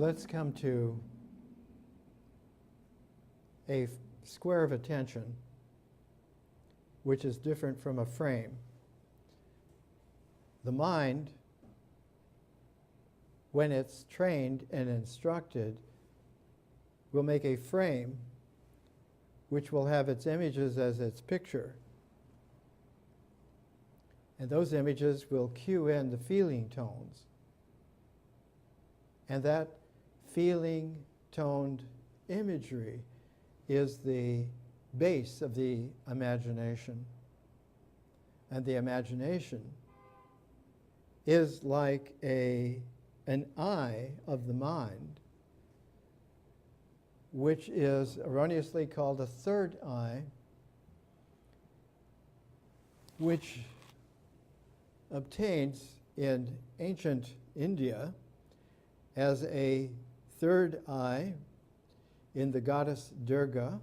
let's come to a square of attention, which is different from a frame. The mind, when it's trained and instructed, will make a frame which will have its images as its picture. And those images will cue in the feeling tones. And that feeling toned imagery is the base of the imagination. And the imagination is like an eye of the mind, which is erroneously called a third eye, which obtains in ancient India as a third eye in the goddess Durga,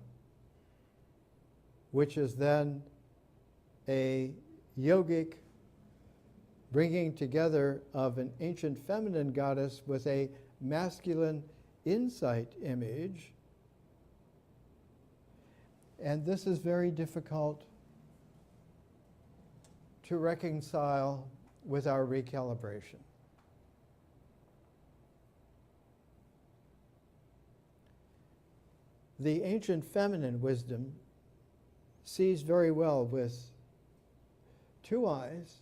which is then a yogic bringing together of an ancient feminine goddess with a masculine insight image. And this is very difficult to reconcile with our recalibration. The ancient feminine wisdom sees very well with two eyes,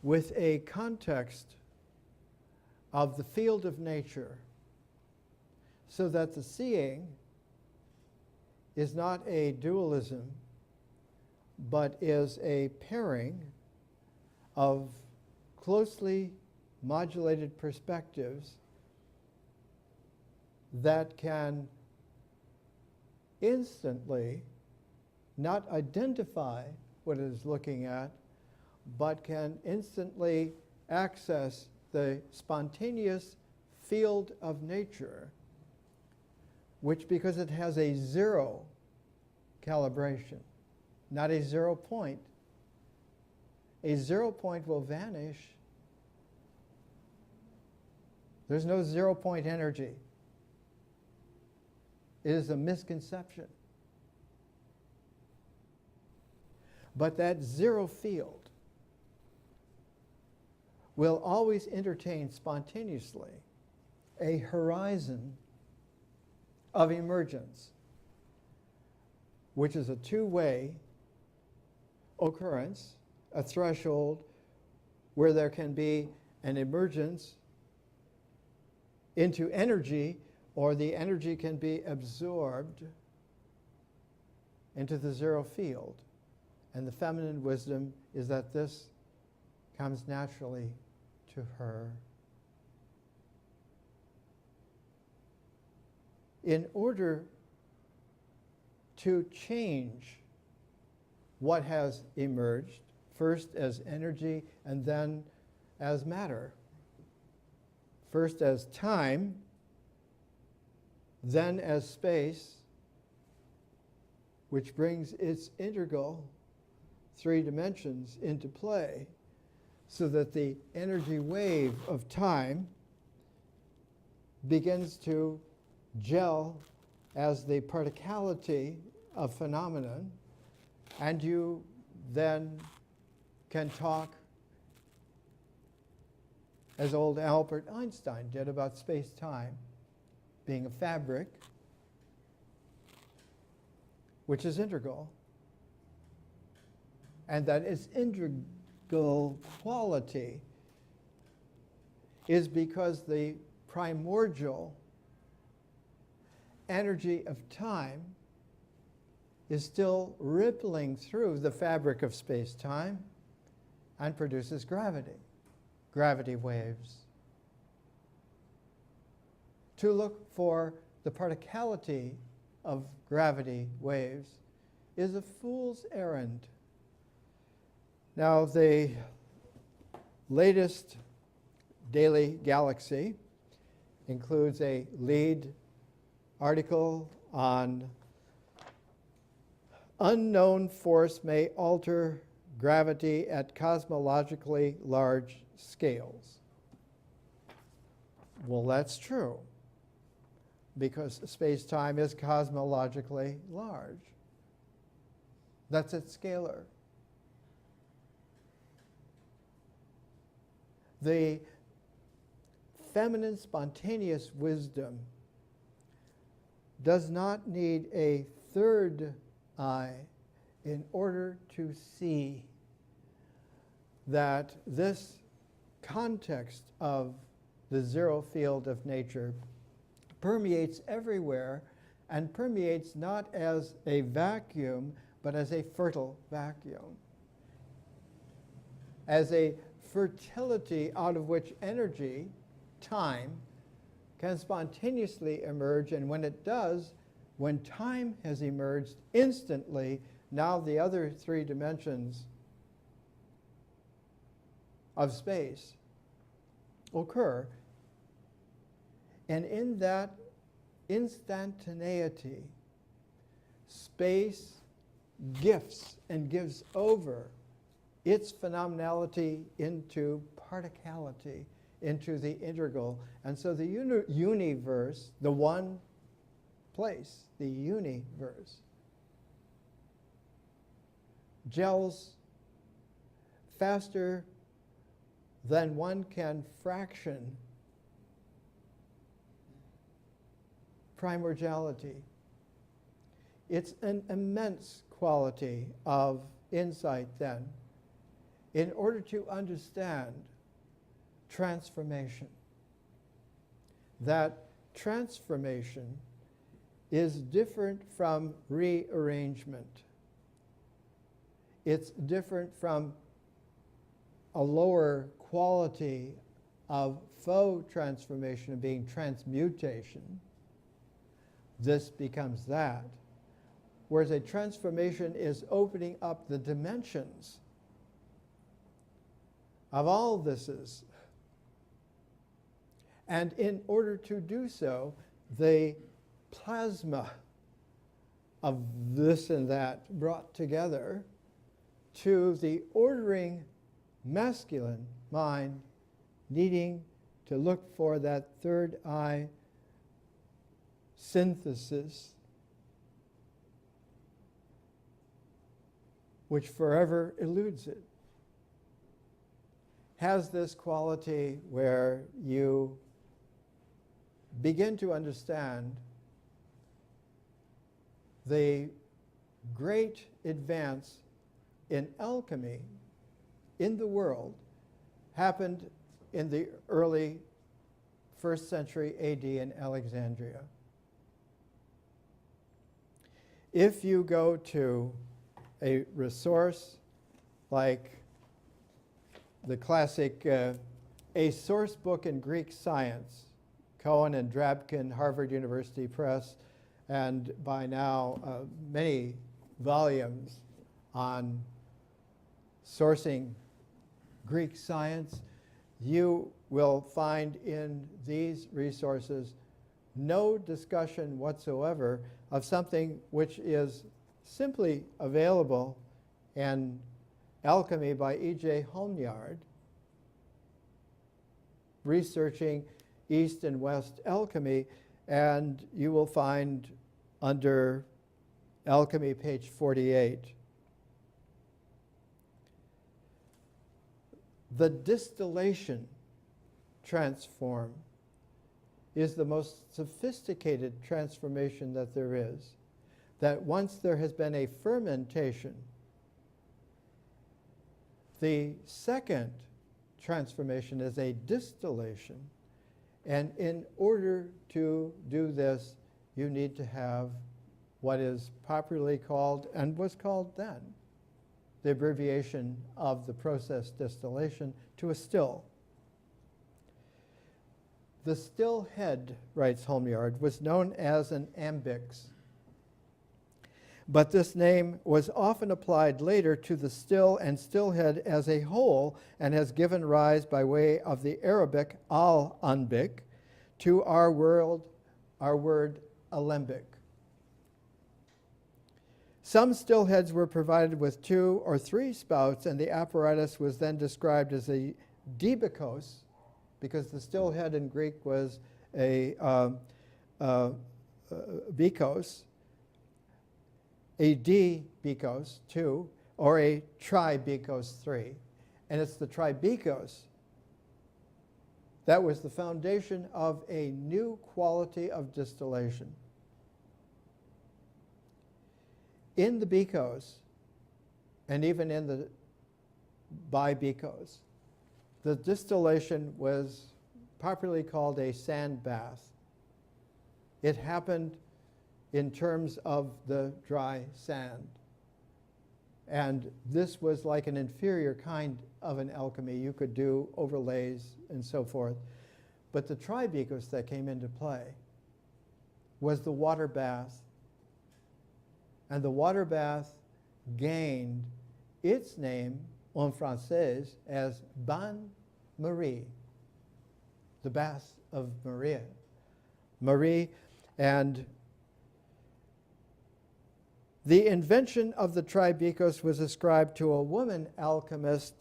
with a context of the field of nature, so that the seeing is not a dualism, but is a pairing of closely modulated perspectives that can instantly not identify what it is looking at, but can instantly access the spontaneous field of nature, which, because it has a zero calibration, not a 0 point, a 0 point will vanish. There's no 0 point energy. It is a misconception. But that zero field will always entertain spontaneously a horizon of emergence, which is a two-way occurrence, a threshold where there can be an emergence into energy, or the energy can be absorbed into the zero field. And the feminine wisdom is that this comes naturally to her. In order to change what has emerged, first as energy and then as matter, first as time, then as space, which brings its integral 3 dimensions into play, so that the energy wave of time begins to gel as the particality of phenomenon, and you then can talk as old Albert Einstein did about space-time being a fabric which is integral, and that its integral quality is because the primordial energy of time is still rippling through the fabric of space-time and produces gravity waves. To look for the particality of gravity waves is a fool's errand. Now, the latest Daily Galaxy includes a lead article on unknown force may alter gravity at cosmologically large scales. Well, that's true, because space-time is cosmologically large. That's its scalar. The feminine spontaneous wisdom does not need a third eye in order to see that this context of the zero field of nature permeates everywhere, and permeates not as a vacuum, but as a fertile vacuum, as a fertility out of which energy, time, can spontaneously emerge. And when it does, when time has emerged, instantly, now the other three dimensions of space occur. And in that instantaneity, space gifts and gives over its phenomenality into particality, into the integral. And so the universe, the one place, the universe, gels faster than one can fraction primordiality. It's an immense quality of insight then, in order to understand transformation. That transformation is different from rearrangement. It's different from a lower quality of faux transformation, of being transmutation. This becomes that. Whereas a transformation is opening up the dimensions of all thises. And in order to do so, the plasma of this and that brought together to the ordering masculine mind, needing to look for that third eye synthesis, which forever eludes it, has this quality where you begin to understand the great advance in alchemy in the world happened in the early 1st century AD in Alexandria. If you go to a resource like the classic A Source Book in Greek Science, Cohen and Drabkin, Harvard University Press, and by now many volumes on sourcing Greek science, you will find in these resources no discussion whatsoever of something which is simply available in Alchemy by E.J. Homyard, researching East and West alchemy, and you will find under Alchemy, page 48. The distillation transform is the most sophisticated transformation that there is. That once there has been a fermentation, the second transformation is a distillation. And in order to do this, you need to have what is popularly called, and was called then, the abbreviation of the process distillation, to a still. The still head, writes Homyard, was known as an ambix. But this name was often applied later to the still and stillhead as a whole, and has given rise, by way of the Arabic al-anbic, to our word alembic. Some stillheads were provided with 2 or 3 spouts, and the apparatus was then described as a debicos, because the still head in Greek was a bikos, a dibikos, 2, or a tribikos, 3. And it's the tribikos that was the foundation of a new quality of distillation. In the bikos, and even in the bibikos, the distillation was popularly called a sand bath. It happened in terms of the dry sand. And this was like an inferior kind of an alchemy. You could do overlays and so forth. But the tribikos that came into play was the water bath. And the water bath gained its name en français as Bain Marie, the bath of Maria. Marie, and the invention of the tribikos was ascribed to a woman alchemist,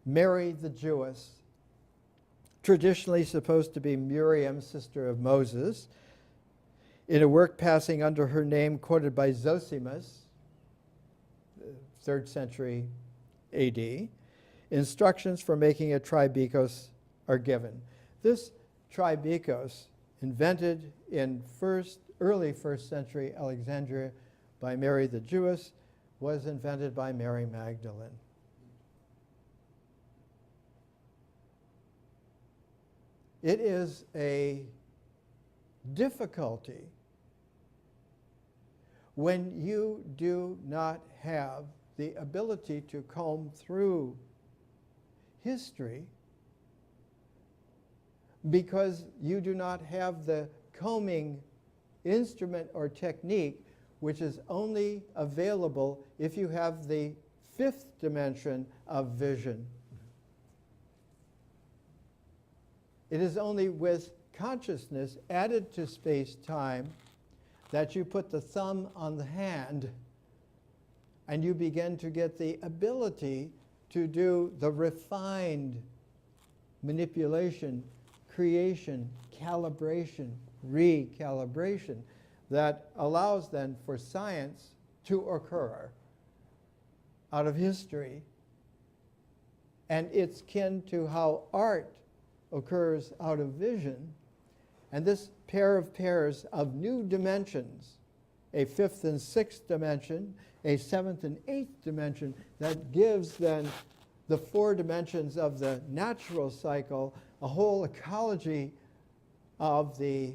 Mary the Jewess, traditionally supposed to be Miriam, sister of Moses, in a work passing under her name quoted by Zosimus, 3rd century AD. Instructions for making a tribikos are given. This tribikos, invented in early 1st century Alexandria by Mary the Jewess, was invented by Mary Magdalene. It is a difficulty when you do not have the ability to comb through history because you do not have the combing instrument or technique, which is only available if you have the 5th dimension of vision. It is only with consciousness added to space-time that you put the thumb on the hand and you begin to get the ability to do the refined manipulation, creation, calibration, recalibration that allows then for science to occur out of history. And it's kin to how art occurs out of vision. And this pair of pairs of new dimensions, a 5th and 6th dimension, a 7th and 8th dimension, that gives then the 4 dimensions of the natural cycle, a whole ecology of the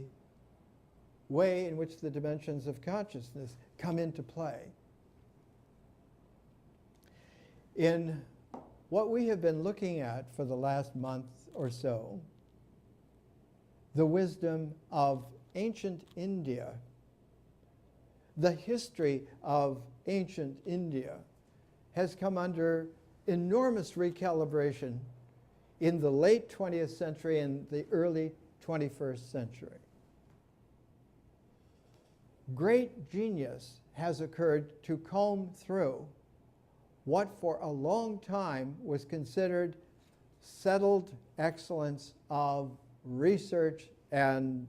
way in which the dimensions of consciousness come into play. In what we have been looking at for the last month or so, the wisdom of ancient India, the history of ancient India has come under enormous recalibration in the late 20th century and the early 21st century. Great genius has occurred to comb through what for a long time was considered settled excellence of research, and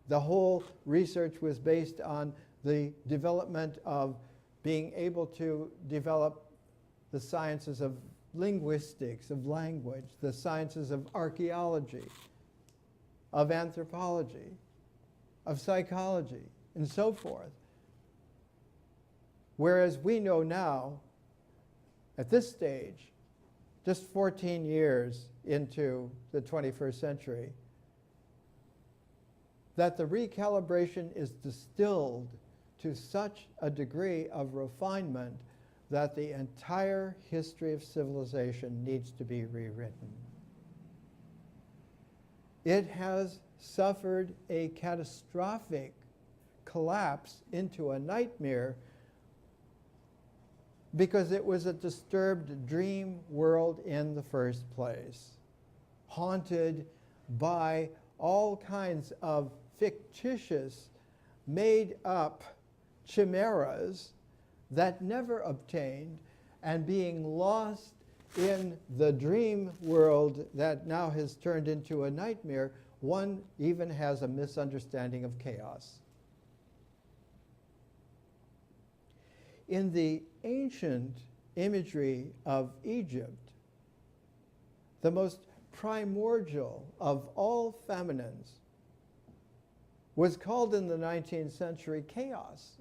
the whole research was based on the development of being able to develop the sciences of linguistics, of language, the sciences of archaeology, of anthropology, of psychology, and so forth. Whereas we know now, at this stage, just 14 years into the 21st century, that the recalibration is distilled to such a degree of refinement that the entire history of civilization needs to be rewritten. It has suffered a catastrophic collapse into a nightmare because it was a disturbed dream world in the first place, haunted by all kinds of fictitious, made-up chimeras that never obtained, and being lost in the dream world that now has turned into a nightmare, one even has a misunderstanding of chaos. In the ancient imagery of Egypt, the most primordial of all feminines was called in the 19th century chaos.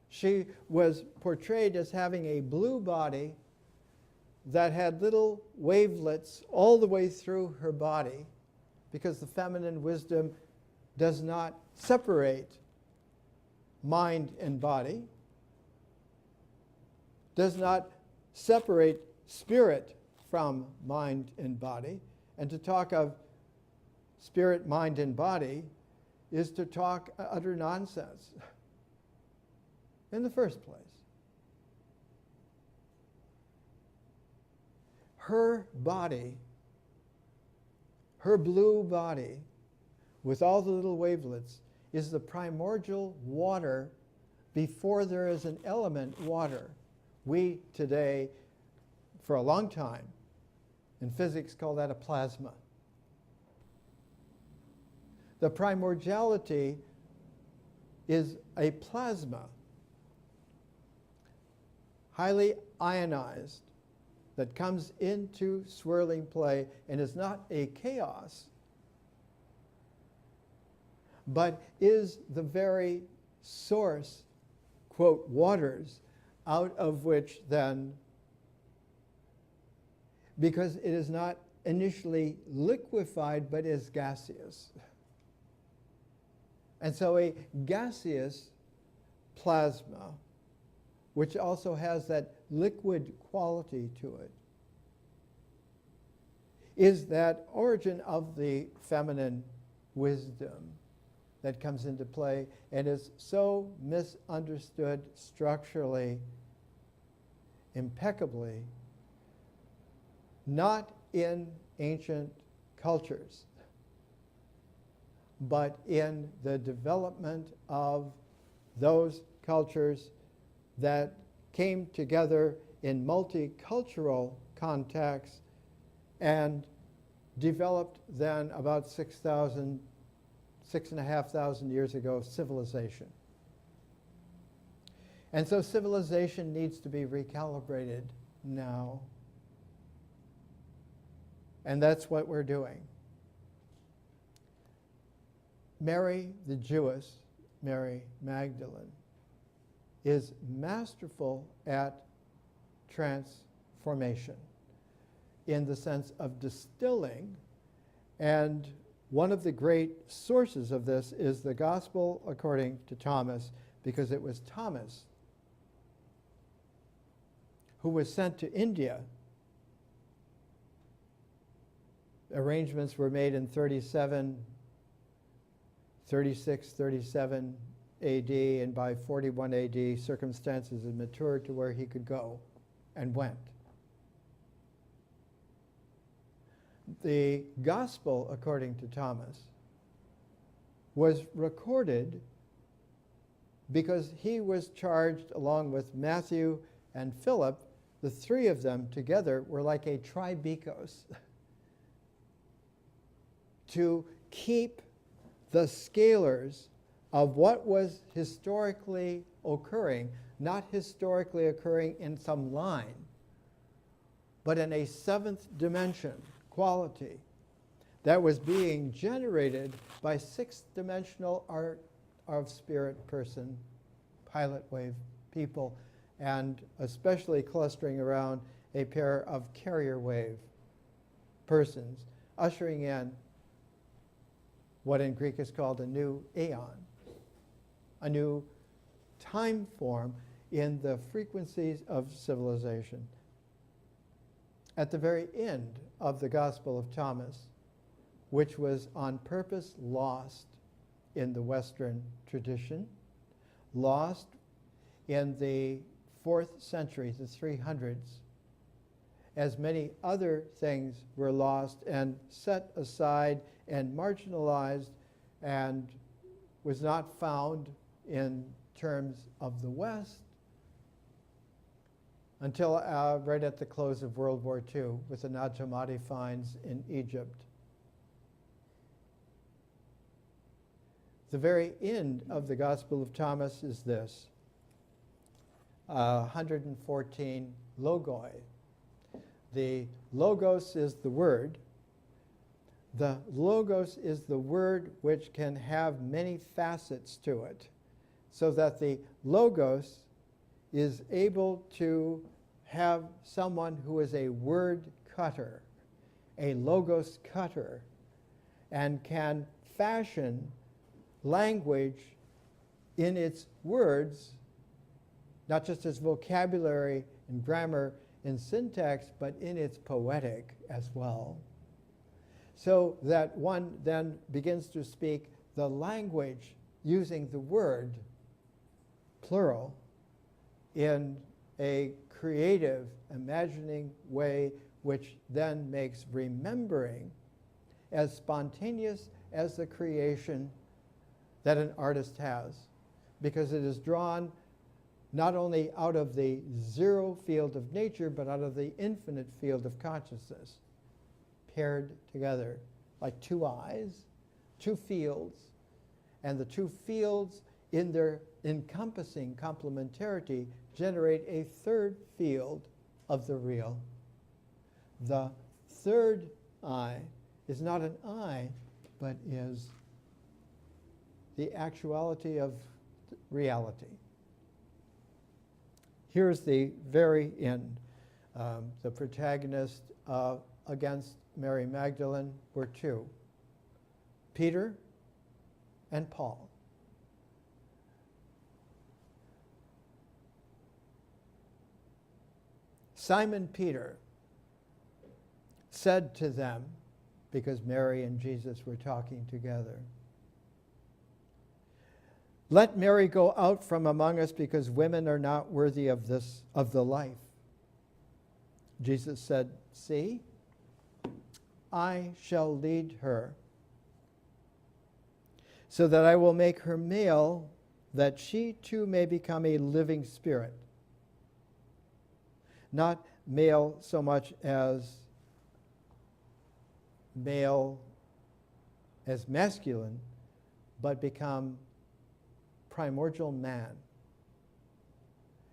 She was portrayed as having a blue body that had little wavelets all the way through her body, because the feminine wisdom does not separate mind and body, does not separate spirit from mind and body. And to talk of spirit, mind, and body is to talk utter nonsense in the first place. Her body, her blue body, with all the little wavelets, is the primordial water before there is an element water. We today, for a long time, in physics call that a plasma. The primordiality is a plasma, highly ionized, that comes into swirling play and is not a chaos, but is the very source, quote, waters, out of which then, because it is not initially liquefied but is gaseous. And so a gaseous plasma, which also has that liquid quality to it, is that origin of the feminine wisdom that comes into play and is so misunderstood structurally, impeccably, not in ancient cultures, but in the development of those cultures that came together in multicultural contexts and developed then about 6,500 years ago, civilization. And so civilization needs to be recalibrated now. And that's what we're doing. Mary the Jewess, Mary Magdalene, is masterful at transformation in the sense of distilling. And one of the great sources of this is the Gospel according to Thomas, because it was Thomas who was sent to India. Arrangements were made in 36, 37 AD, and by 41 AD, circumstances had matured to where he could go and went. The Gospel, according to Thomas, was recorded because he was charged, along with Matthew and Philip, the three of them together were like a tribekos, to keep the scalars of what was historically occurring, not historically occurring in some line, but in a seventh dimension quality that was being generated by sixth-dimensional art of spirit person, pilot wave people, and especially clustering around a pair of carrier wave persons, ushering in what in Greek is called a new aeon, a new time form in the frequencies of civilization. At the very end of the Gospel of Thomas, which was on purpose lost in the Western tradition, lost in the 4th century, the 300s, as many other things were lost and set aside and marginalized and was not found in terms of the West. until right at the close of World War II with the Nag Hammadi finds in Egypt. The very end of the Gospel of Thomas is this, 114 logoi. The logos is the word. The logos is the word which can have many facets to it, so that the logos is able to have someone who is a word cutter, a logos cutter, and can fashion language in its words, not just as vocabulary and grammar and syntax, but in its poetic as well. So that one then begins to speak the language using the word, plural, in a creative, imagining way, which then makes remembering as spontaneous as the creation that an artist has, because it is drawn not only out of the zero field of nature, but out of the infinite field of consciousness, paired together like two eyes, two fields, and the two fields in their encompassing complementarity generate a third field of the real. The third eye is not an eye, but is the actuality of reality. Here's the very end. The protagonists against Mary Magdalene were two, Peter and Paul. Simon Peter said to them, because Mary and Jesus were talking together, "Let Mary go out from among us, because women are not worthy of the life." Jesus said, "See, I shall lead her, so that I will make her male, that she too may become a living spirit." Not male so much as male as masculine, but become primordial man.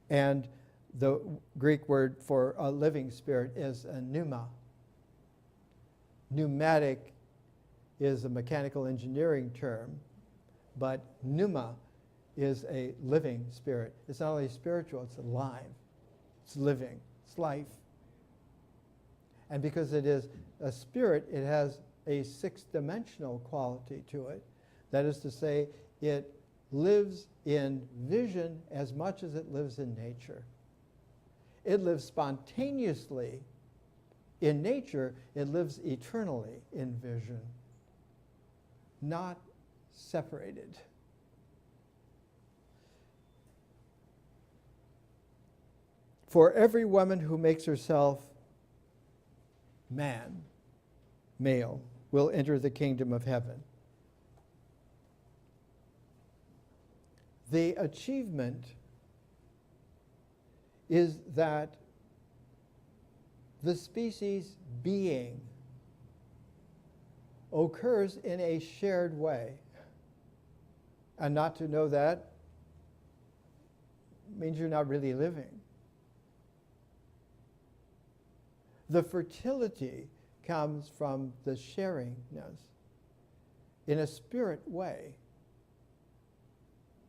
And the Greek word for a living spirit is a pneuma. Pneumatic is a mechanical engineering term, but pneuma is a living spirit. It's not only spiritual, it's alive. It's living. It's life. And because it is a spirit, it has a six-dimensional quality to it. That is to say, it lives in vision as much as it lives in nature. It lives spontaneously in nature. It lives eternally in vision, not separated. For every woman who makes herself man, male, will enter the kingdom of heaven. The achievement is that the species being occurs in a shared way. And not to know that means you're not really living. The fertility comes from the sharingness in a spirit way.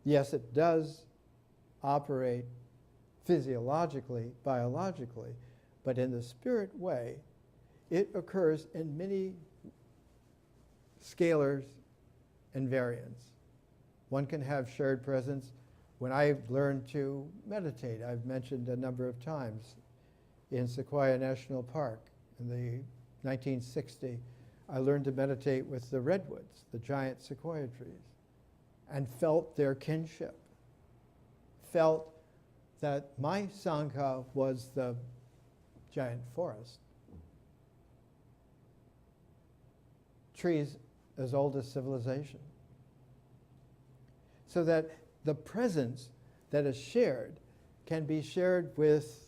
Yes, it does operate physiologically, biologically, but in the spirit way, it occurs in many scalars and variants. One can have shared presence. When I learned to meditate, I've mentioned a number of times, in Sequoia National Park in the 1960, I learned to meditate with the redwoods, the giant sequoia trees, and felt their kinship. Felt that my Sangha was the giant forest. Trees as old as civilization. So that the presence that is shared can be shared with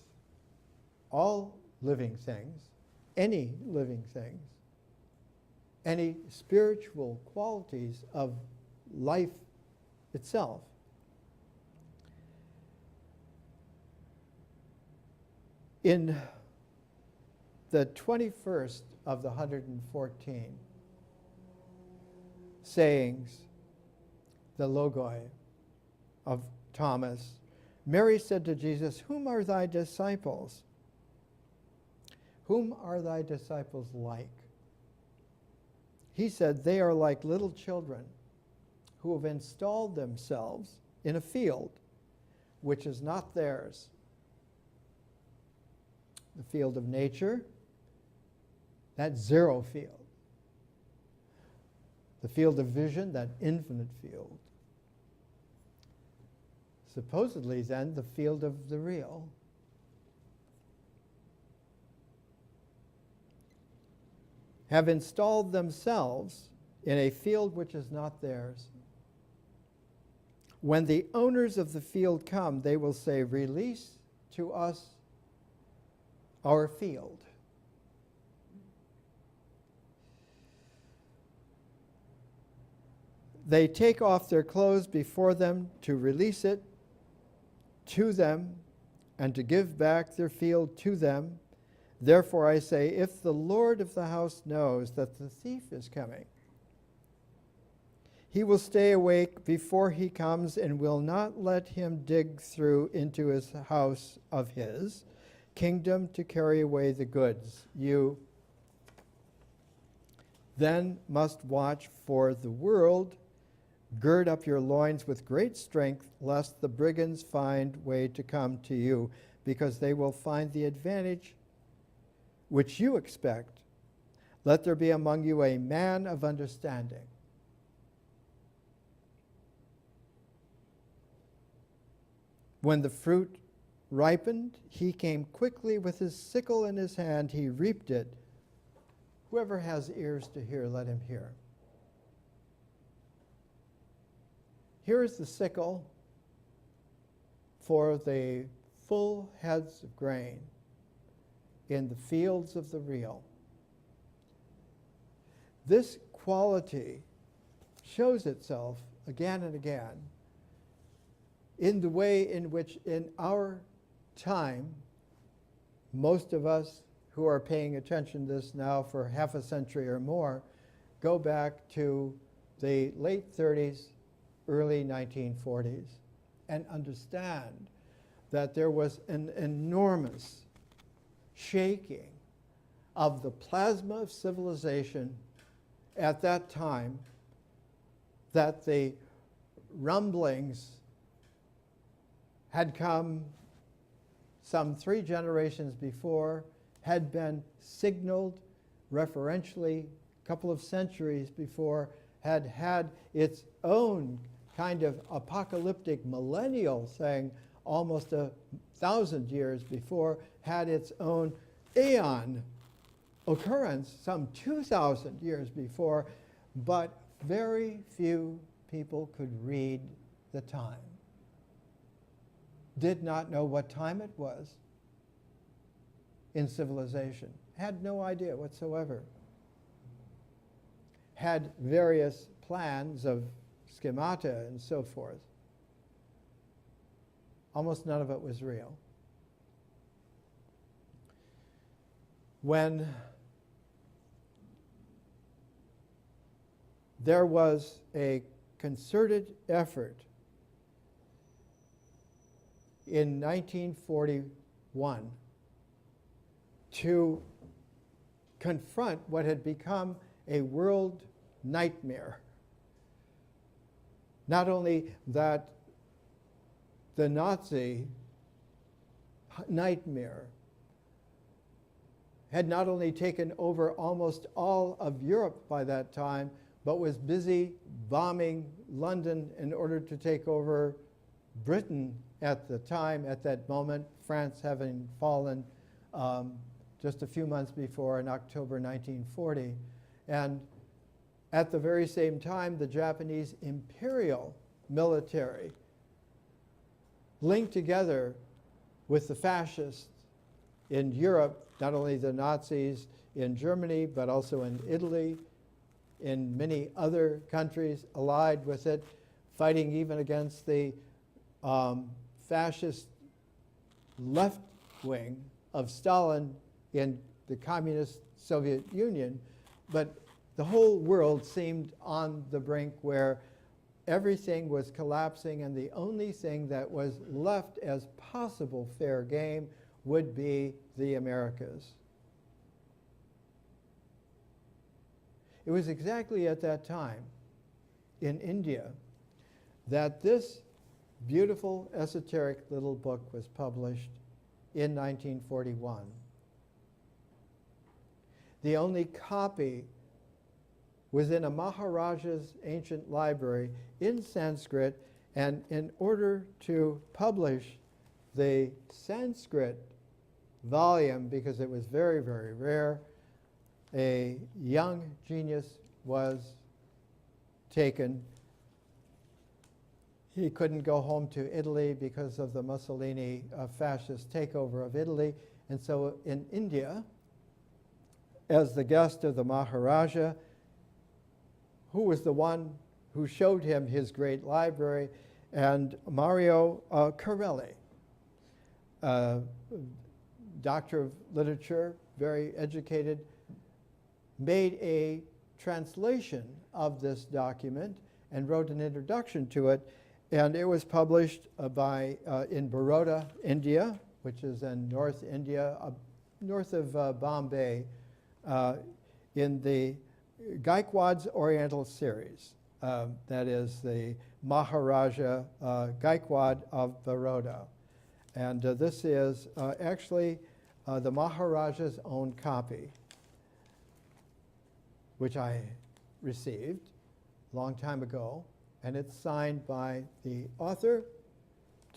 all living things, any living things, any spiritual qualities of life itself. In the 21st of the 114 sayings, the logoi of Thomas, Mary said to Jesus, "Whom are thy disciples? Whom are thy disciples like?" He said, "They are like little children who have installed themselves in a field which is not theirs." The field of nature, that zero field. The field of vision, that infinite field. Supposedly then, the field of the real. Have installed themselves in a field which is not theirs. When the owners of the field come, they will say, "Release to us our field." They take off their clothes before them to release it to them and to give back their field to them. Therefore I say, if the Lord of the house knows that the thief is coming, he will stay awake before he comes and will not let him dig through into his house of his kingdom to carry away the goods. You then must watch for the world. Gird up your loins with great strength, lest the brigands find way to come to you, because they will find the advantage which you expect. Let there be among you a man of understanding. When the fruit ripened, he came quickly with his sickle in his hand. He reaped it. Whoever has ears to hear, let him hear. Here is the sickle for the full heads of grain in the fields of the real. This quality shows itself again and again in the way in which in our time, most of us who are paying attention to this now for half a century or more, go back to the late 30s, early 1940s, and understand that there was an enormous shaking of the plasma of civilization at that time, that the rumblings had come some 3 generations before, had been signaled referentially a couple of centuries before, had had its own kind of apocalyptic millennial thing almost 1,000 years before, had its own aeon occurrence some 2,000 years before, but very few people could read the time, did not know what time it was in civilization, had no idea whatsoever, had various plans of schemata and so forth. Almost none of it was real. When there was a concerted effort in 1941 to confront what had become a world nightmare. Not only that the Nazi nightmare had not only taken over almost all of Europe by that time, but was busy bombing London in order to take over Britain at the time, at that moment, France having fallen just a few months before in October 1940. And at the very same time, the Japanese imperial military linked together with the fascists in Europe, not only the Nazis in Germany, but also in Italy, in many other countries allied with it, fighting even against the fascist left wing of Stalin in the communist Soviet Union. But the whole world seemed on the brink where everything was collapsing, and the only thing that was left as possible fair game would be the Americas. It was exactly at that time in India that this beautiful esoteric little book was published in 1941. The only copy was in a Maharaja's ancient library in Sanskrit, and in order to publish the Sanskrit volume, because it was very, very rare, a young genius was taken. He couldn't go home to Italy because of the Mussolini fascist takeover of Italy. And so in India, as the guest of the Maharaja, who was the one who showed him his great library, and Mario Corelli, doctor of literature, very educated, made a translation of this document and wrote an introduction to it. And it was published in Baroda, India, which is in North India, north of Bombay, in the Gaikwad's Oriental series. That is the Maharaja Gaikwad of Baroda. And this is actually the Maharaja's own copy, which I received a long time ago. And it's signed by the author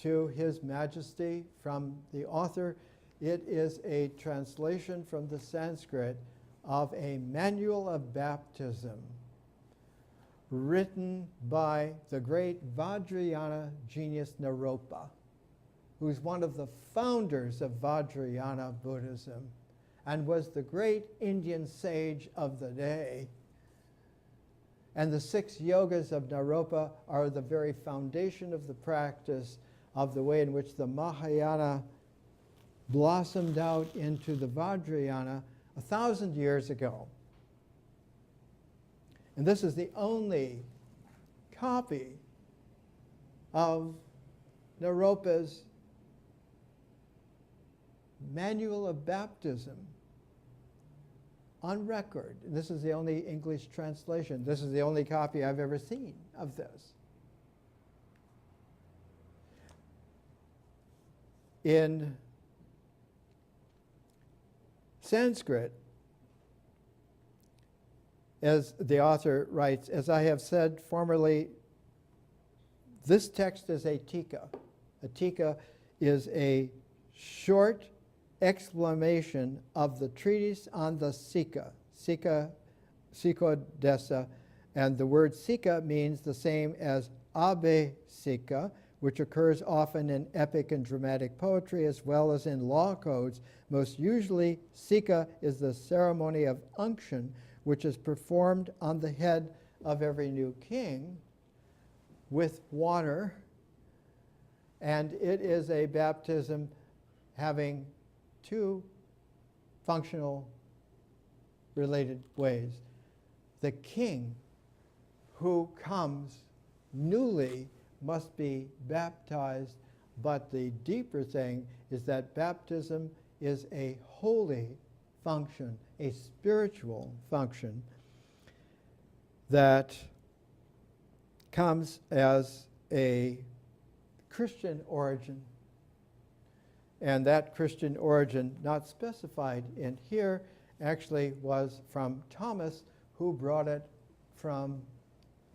to His Majesty from the author. It is a translation from the Sanskrit of a manual of baptism written by the great Vajrayana genius Naropa, who's one of the founders of Vajrayana Buddhism and was the great Indian sage of the day. And the 6 yogas of Naropa are the very foundation of the practice of the way in which the Mahayana blossomed out into the Vajrayana 1,000 years ago. And this is the only copy of Naropa's Manual of Baptism on record. And this is the only English translation. This is the only copy I've ever seen of this. In Sanskrit, as the author writes, as I have said formerly, this text is a tika. A tika is a short explanation of the treatise on the Sika, Sikodesa, and the word Sika means the same as Abe Sika, which occurs often in epic and dramatic poetry as well as in law codes. Most usually, Sika is the ceremony of unction, which is performed on the head of every new king with water, and it is a baptism having 2 functional related ways. The king who comes newly must be baptized, but the deeper thing is that baptism is a holy function, a spiritual function that comes as a Christian origin. And that Christian origin, not specified in here, actually was from Thomas, who brought it from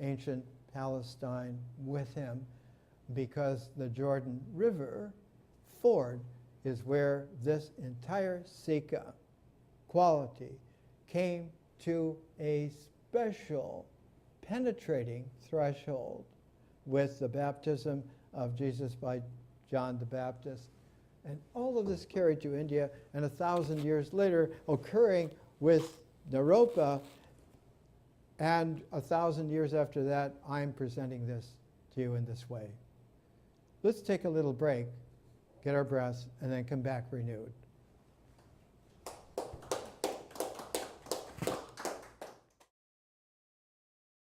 ancient Palestine with him, because the Jordan River ford is where this entire Sika quality came to a special penetrating threshold with the baptism of Jesus by John the Baptist And all of this carried to India, and 1,000 years later, occurring with Naropa, and 1,000 years after that, I'm presenting this to you in this way. Let's take a little break, get our breaths, and then come back renewed.